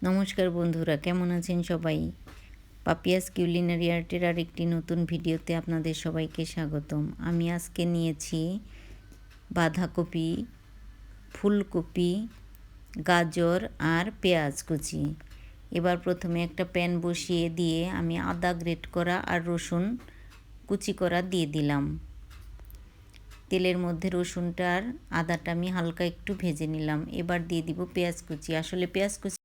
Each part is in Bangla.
নমস্কার বন্ধুরা, কেমন আছেন সবাই? পাপিয়াস কিউলিনারি আর্টের আরেকটি নতুন ভিডিওতে আপনাদের সবাইকে স্বাগতম। আমি আজকে নিয়েছি বাঁধাকপি, ফুলকপি, গাজর আর পেঁয়াজ কুচি। এবার প্রথমে একটা প্যান বসিয়ে দিয়ে আমি আদা গ্রেট করা আর রসুন কুচি করা দিয়ে দিলাম। তেলের মধ্যে রসুনটা আর আদাটা আমি হালকা একটু ভেজে নিলাম। এবার দিয়ে দিব পেঁয়াজ কুচি। আসলে পেঁয়াজ কুচি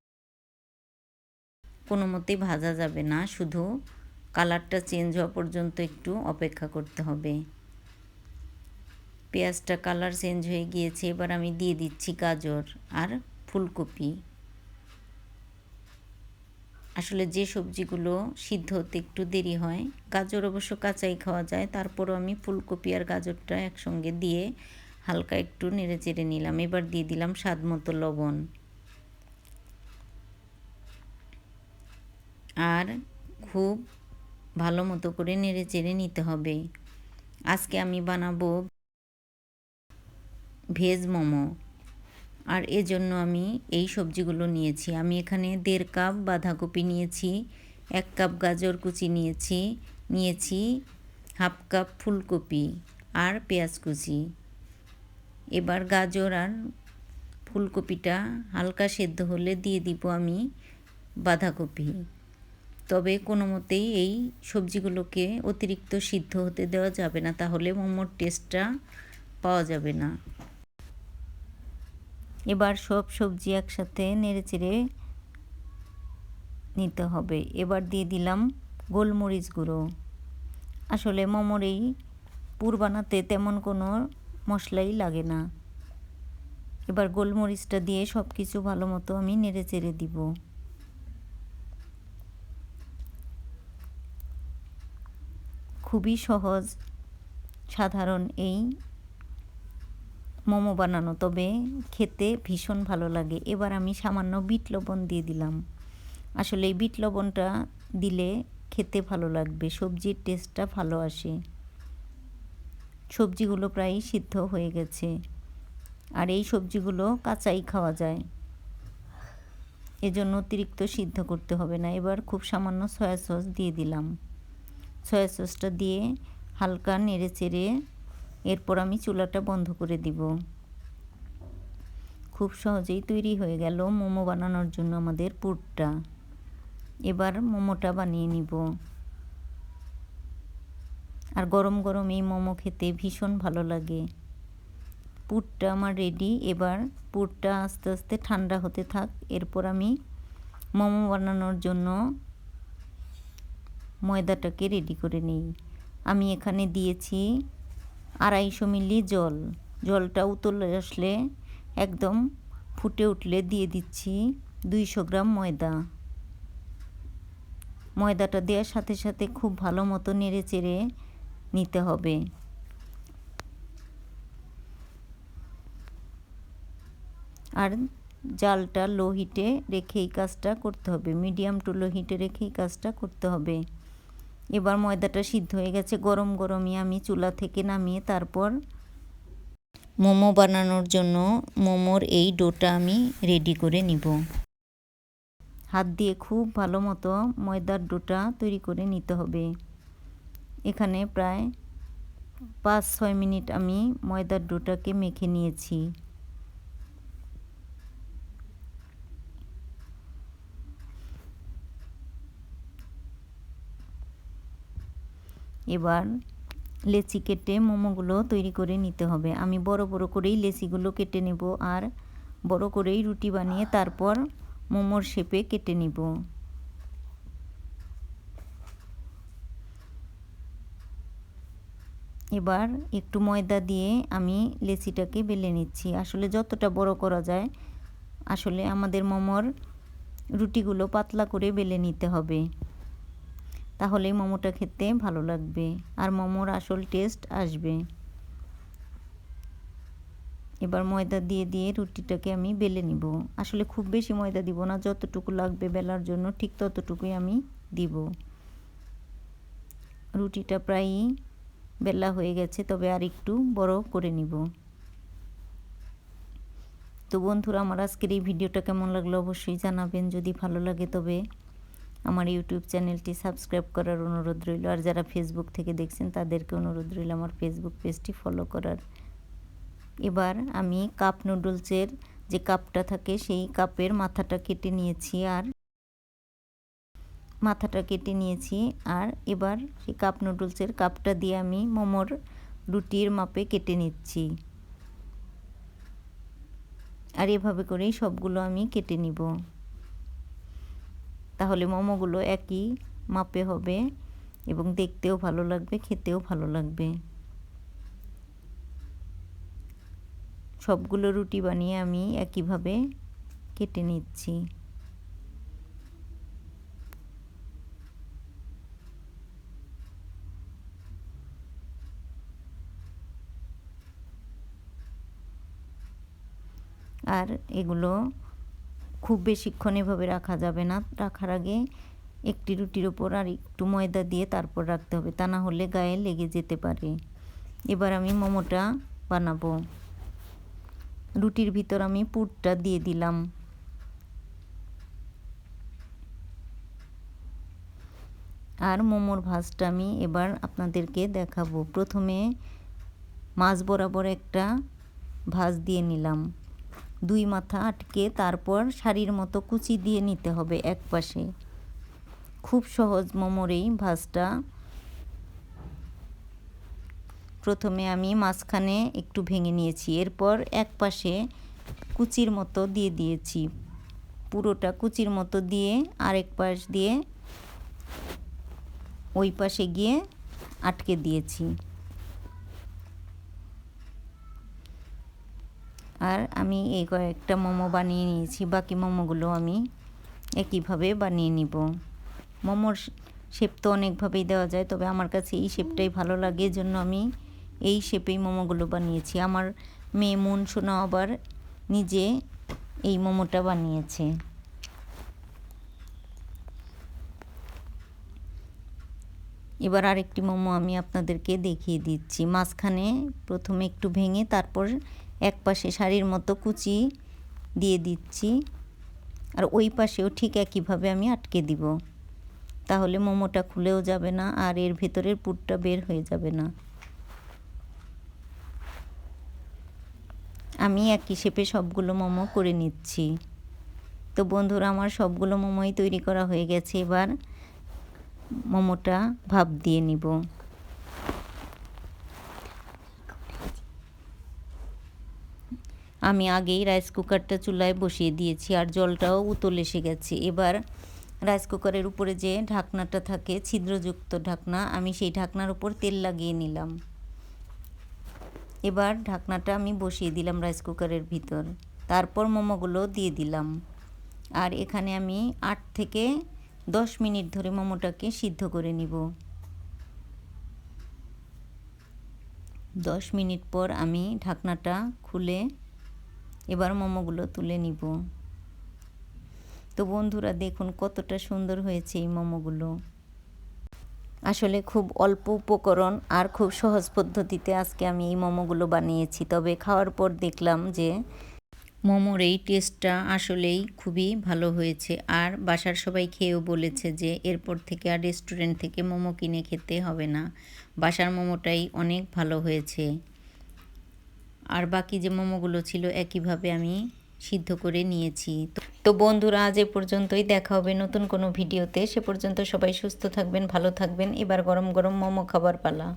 কোনো মতেই ভাজা যাবে না, শুধু কালারটা চেঞ্জ হওয়া পর্যন্ত একটু অপেক্ষা করতে হবে। পেঁয়াজটা কালার চেঞ্জ হয়ে গিয়েছে, এবার আমি দিয়ে দিচ্ছি গাজর আর ফুলকপি। আসলে যে সবজিগুলো সিদ্ধ হতে একটু দেরি হয়, গাজর অবশ্য কাঁচাই খাওয়া যায়, তারপরও আমি ফুলকপি আর গাজরটা একসঙ্গে দিয়ে হালকা একটু নেড়ে চেড়ে নিলাম। এবার দিয়ে দিলাম স্বাদ মতো লবণ আর খুব ভালো মতো করে নেড়ে চেড়ে নিতে হবে। আজকে আমি বানাবো ভেজ মোমো, আর এজন্য আমি এই সবজিগুলো নিয়েছি। আমি এখানে 1.5 কাপ বাঁধাকপি নিয়েছি, 1 কাপ গাজর কুচি নিয়েছি, 1/2 কাপ ফুলকপি আর পেঁয়াজ কুচি। এবার গাজর আর ফুলকপিটা হালকা সেদ্ধ হলে দিয়ে দিব আমি বাঁধাকপি। তবে কোনো মতেই এই সবজিগুলোকে অতিরিক্ত সিদ্ধ হতে দেওয়া যাবে না, তাহলে মোমোর টেস্টটা পাওয়া যাবে না। এবার সব সবজি একসাথে নেড়েচেড়ে নিতে হবে। এবার দিয়ে দিলাম গোলমরিচ গুঁড়ো। আসলে মোমোর এই পুর বানাতে তেমন কোনো মশলাই লাগে না। এবার গোলমরিচটা দিয়ে সব কিছু ভালো মতো আমি নেড়েচেড়ে দিব। খুবই সহজ সাধারণ এই মোমো বানানো, তবে খেতে ভীষণ ভালো লাগে। এবার আমি সামান্য বিট লবণ দিয়ে দিলাম। আসলে এই বিট লবণটা দিলে খেতে ভালো লাগবে, সবজির টেস্টটা ভালো আসে। সবজিগুলো প্রায় সিদ্ধ হয়ে গেছে, আর এই সবজিগুলো কাঁচাই খাওয়া যায়, এজন্য অতিরিক্ত সিদ্ধ করতে হবে না। এবার খুব সামান্য সয়া সস দিয়ে দিলাম। সয়া সসটা দিয়ে হালকা নেড়ে চেড়ে এরপর আমি চুলাটা বন্ধ করে দিব। খুব সহজেই তৈরি হয়ে গেল মোমো বানানোর জন্য আমাদের পুরটা। এবার মোমোটা বানিয়ে নিব। আর গরম গরম এই মোমো খেতে ভীষণ ভালো লাগে। পুরটা আমার রেডি। এবার পুরটা আস্তে আস্তে ঠান্ডা হতে থাক। এরপর আমি মোমো বানানোর জন্য ময়দাটাকে রেডি করে নিই। আমি এখানে দিয়েছি 250 মিলি জল। জলটা উতলে আসলে একদম ফুটে উঠলে দিয়ে দিচ্ছি 200 গ্রাম ময়দা। ময়দাটা দেওয়ার সাথে সাথে খুব ভালো মতো নেড়ে চেড়ে নিতে হবে। আর জালটা লো হিটে রেখেই কাজটা করতে হবে, মিডিয়াম টু লো হিটে রেখেই কাজটা করতে হবে। এবার ময়দাটা সিদ্ধ হয়ে গেছে, গরম গরমই আমি চুলা থেকে নামিয়ে তারপর মোমো বানানোর জন্য মোমোর এই ডোটা আমি রেডি করে নিব। হাত দিয়ে খুব ভালো মতো ময়দার ডোটা তৈরি করে নিতে হবে। এখানে প্রায় 5-6 মিনিট আমি ময়দার ডোটাকে মেখে নিয়েছি। এবার লেচি কেটে মোমোগুলো তৈরি করে নিতে হবে। আমি বড় বড় করেই লেচিগুলো কেটে নেব, আর বড় করেই রুটি বানিয়ে তারপর মোমোর শেপে কেটে নিব। এবার একটু ময়দা দিয়ে আমি লেচিটাকে বেলে নিচ্ছি। আসলে যতটা বড় করা যায়, আসলে আমাদের মোমোর রুটিগুলো পাতলা করে বেলে নিতে হবে, তাহলেই মোমোটা খেতে ভালো লাগবে আর মোমোর আসল টেস্ট আসবে। এবার ময়দা দিয়ে দিয়ে রুটিটাকে আমি বেলে নিব। আসলে খুব বেশি ময়দা দিব না, যতটুকু লাগবে বেলার জন্য ঠিক ততটুকুই আমি দিব। রুটিটা প্রায়ই বেলা হয়ে গেছে, তবে আর একটু বড় করে নিব। তো বন্ধুরা, আমার আজকের এই ভিডিওটা কেমন লাগলো অবশ্যই জানাবেন। যদি ভালো লাগে তবে আমার ইউটিউব চ্যানেলটি সাবস্ক্রাইব করার অনুরোধ রইল। আর যারা ফেসবুক থেকে দেখছেন তাদেরকে অনুরোধ রইল আমার ফেসবুক পেজটি ফলো করার। এবার আমি কাপ নুডলসের যে কাপটা থাকে সেই কাপের মাথাটা কেটে নিয়েছি আর এবার সেই কাপ নুডলসের কাপটা দিয়ে আমি মোমোর রুটির মাপে কেটে নিচ্ছি। আর এভাবে করেই সবগুলো আমি কেটে নিব, তাহলে মোমোগুলো একই মাপে হবে এবং দেখতেও ভালো লাগবে, খেতেও ভালো লাগবে। সবগুলো রুটি বানিয়ে আমি একইভাবে কেটে নিচ্ছি। আর এগুলো খুব বেশিক্ষণ এভাবে রাখা যাবে না। রাখার আগে একটি রুটির ওপর আর একটু ময়দা দিয়ে তারপর রাখতে হবে, তা না হলে গায়ে লেগে যেতে পারে। এবার আমি মোমোটা বানাবো। রুটির ভিতর আমি পুরটা দিয়ে দিলাম। আর মোমোর ভাজটা আমি এবার আপনাদেরকে দেখাবো। প্রথমে মাছ বরাবর একটা ভাঁজ দিয়ে নিলাম, 2 মাথা আটকে তারপর শাড়ির মতো কুচি দিয়ে নিতে হবে এক পাশে। খুব সহজ মোমোর এই ভাজটা। প্রথমে আমি মাঝখানে একটু ভেঙে নিয়েছি, এরপর এক পাশে কুচির মতো দিয়ে দিয়েছি, পুরোটা কুচির মতো দিয়ে আরেক পাশ দিয়ে ওই পাশে গিয়ে আটকে দিয়েছি। আর আমি এই কয়েকটা মোমো বানিয়ে নিয়েছি, বাকি মোমোগুলো আমি একইভাবে বানিয়ে নিব। মোমোর শেপ তো অনেকভাবেই দেওয়া যায়, তবে আমার কাছে এই শেপটাই ভালো লাগে, এজন্য আমি এই শেপেই মোমোগুলো বানিয়েছি। আমার মেয়ে মুনসোনা আবার নিজে এই মোমোটা বানিয়েছে। এবার আরেকটি মোমো আমি আপনাদেরকে দেখিয়ে দিচ্ছি। মাঝখানে প্রথমে একটু ভেঙে তারপর এক পাশে শাড়ির মতো কুচি দিয়ে দিচ্ছি, আর ওই পাশেও ঠিক একইভাবে আমি আটকে দিব, তাহলে মোমোটা খুলেও যাবে না আর এর ভেতরের পুরটা বের হয়ে যাবে না। আমি একই শেপে সবগুলো মোমো করে নিচ্ছি। তো বন্ধুরা, আমার সবগুলো মোমোই তৈরি করা হয়ে গেছে। এবার মোমোটা ভাপ দিয়ে নিব। আমি আগেই রাইস কুকারটা চুলায় বসিয়ে দিয়েছি আর জলটাও উতল এসে গেছে। এবার রাইস কুকারের উপরে যে ঢাকনাটা থাকে, ছিদ্রযুক্ত ঢাকনা, আমি সেই ঢাকনার উপর তেল লাগিয়ে নিলাম। এবার ঢাকনাটা আমি বসিয়ে দিলাম রাইস কুকারের ভিতর, তারপর মোমোগুলো দিয়ে দিলাম। আর এখানে আমি 8 থেকে 10 মিনিট ধরে মোমোটাকে সিদ্ধ করে নিব। 10 মিনিট পর আমি ঢাকনাটা খুলে এবার মোমোগুলো তুলে নিব। তো বন্ধুরা, দেখুন কতটা সুন্দর হয়েছে এই মোমোগুলো। আসলে খুব অল্প উপকরণ আর খুব সহজ পদ্ধতিতে আজকে আমি এই মোমোগুলো বানিয়েছি, তবে খাওয়ার পর দেখলাম যে মোমোর এই টেস্টটা আসলেই খুবই ভালো হয়েছে। আর বাসার সবাই খেয়েও বলেছে যে এরপর থেকে আর রেস্টুরেন্ট থেকে মোমো কিনে খেতে হবে না, বাসার মোমোটাই অনেক ভালো হয়েছে। আর বাকি যে মোমোগুলো ছিল একইভাবে আমি সিদ্ধ করে নিয়েছি। তো বন্ধুরা, আজ এ পর্যন্তই। দেখা হবে নতুন কোনো ভিডিওতে। সে পর্যন্ত সবাই সুস্থ থাকবেন, ভালো থাকবেন। এবার গরম গরম মোমো খাবার পালা।